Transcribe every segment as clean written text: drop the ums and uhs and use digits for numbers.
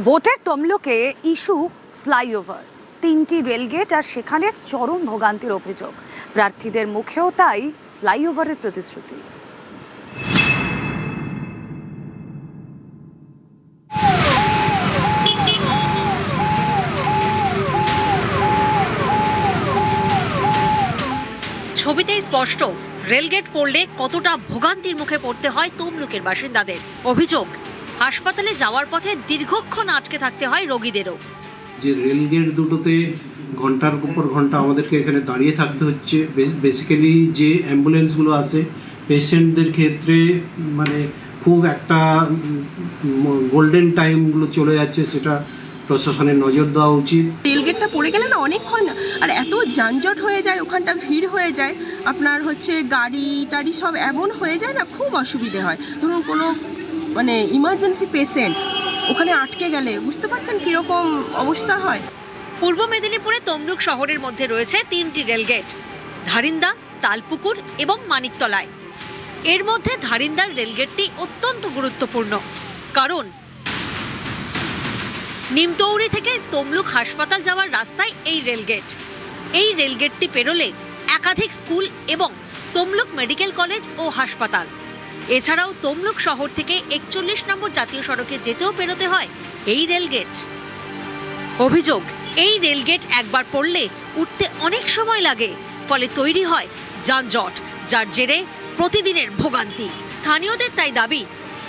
ভোটের তমলুকে issue flyover, 3টি rail gate আর সেখানে চরম ভোগান্তির অভিযোগ। প্রার্থীদের মুখেও তাই ফ্লাইওভারের প্রতিশ্রুতি। ছবিতেই স্পষ্ট রেলগেট পড়লে কতটা ভোগান্তির মুখে পড়তে হয় তমলুকের বাসিন্দাদের। অভিযোগ, হাসপাতালে যাওয়ার পথে দীর্ঘক্ষণ আটকে থাকতে হয় রোগীদেরও। যে রেলগেট দুটোতে ঘন্টার উপর ঘন্টা আমাদেরকে এখানে দাঁড়িয়ে থাকতে হচ্ছে। বেসিক্যালি যে অ্যাম্বুলেন্সগুলো আছে পেশেন্টদের ক্ষেত্রে মানে খুব একটা গোল্ডেন টাইমগুলো চলে যাচ্ছে, সেটা প্রশাসনের নজর দেওয়া উচিত। রেলগেটটা পড়ে গেলে না অনেকক্ষণ আর এত যানজট হয়ে যায়, ওখানটা ভিড় হয়ে যায়, আপনার গাড়ি টাড়ি সব এমন হয়ে যায় না, খুব অসুবিধে হয়। ধরুন কোনো ইমার্জেন্সি পেশেন্ট ওখানে আটকে গেলে বুঝতে পারছেন কিরকম অবস্থা হয়। পূর্ব মেদিনীপুরে তমলুক শহরের মধ্যে রয়েছে 3টি রেলগেট, ধারিন্দা, তালপুকুর এবং মানিকতলায়। এর মধ্যে ধারিন্দার রেলগেটটি অত্যন্ত গুরুত্বপূর্ণ, কারণ নিমতৌড়ি থেকে তমলুক হাসপাতাল যাওয়ার রাস্তায় এই রেলগেট। এই রেলগেটটি পেরোলে একাধিক স্কুল এবং তমলুক মেডিকেল কলেজ ও হাসপাতাল, এছাড়াও তমলুক শহর থেকে 41 নম্বর জাতীয় সড়কে যেতেও পেরোতে হয় এই রেলগেট। অভিযোগ, এই রেলগেট একবার পড়লে উঠতে অনেক সময় লাগে, ফলে তৈরি হয় যানজট, যার জেরে প্রতিদিনের ভোগান্তি। স্থানীয়দের তাই দাবি,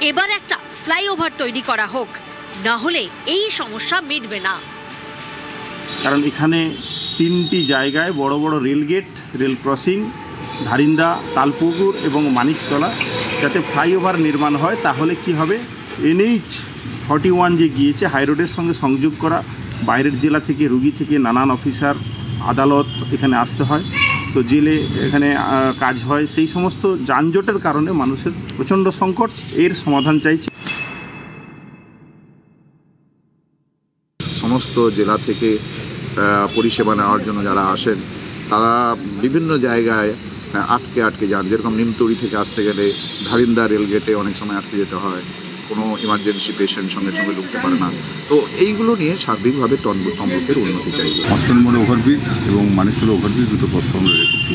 এবার একটা ফ্লাইওভার তৈরি করা হোক, না হলে এই সমস্যা মিটবে না। কারণ এখানে 3টি জায়গায় বড় বড় রেলগেট, রেল ক্রসিং, ধারিন্দা, তালপুকুর এবং মানিকতলা, যাতে ফ্লাইওভার নির্মাণ হয় তাহলে কি হবে, NH 41 যে গিয়েছে হাইরোডের সঙ্গে সংযোগ করা, বাইরের জেলা থেকে রুগী থেকে নানান অফিসার আদালত এখানে আসতে হয়, তো জেলে এখানে কাজ হয়, সেই সমস্ত যানজটের কারণে মানুষের প্রচণ্ড সংকট। এর সমাধান চাইছি। সমস্ত জেলা থেকে পরিষেবা নেওয়ার জন্য যারা আসেন তারা বিভিন্ন জায়গায় আটকে যান। যেরকম নিমতৌড়ি থেকে আসতে গেলে ধারিন্দা রেলগেটে অনেক সময় আটকে যেতে হয়, কোনো ইমার্জেন্সি পেশেন্ট সঙ্গে সঙ্গে ঢুকতে পারে না। তো এইগুলো নিয়ে সার্বিকভাবে তমলুকের উন্নতি চাই। হসপিটাল মোড়ে ওভারব্রিজ এবং মানিকতলা ওভারব্রিজ দুটো প্রস্তাব আমরা রেখেছি।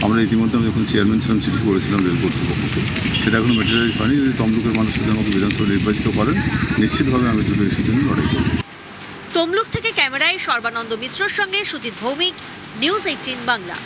আমরা ইতিমধ্যে যখন চেয়ারম্যান ছিলাম চিঠি করেছিলাম রেল কর্তৃপক্ষকে, সেটা এখনো ম্যাটেরিয়ালাইজ হয়নি। যদি তমলুকের মানুষ যদি আমাকে বিধানসভা নির্বাচিত করেন, নিশ্চিতভাবে আমি দুটো ইস্যুর জন্য লড়াই করব। তমলুক থেকে ক্যামেরায় সর্বানন্দ মিশ্রর সঙ্গে সুজিত ভৌমিক, নিউজ 18 বাংলা।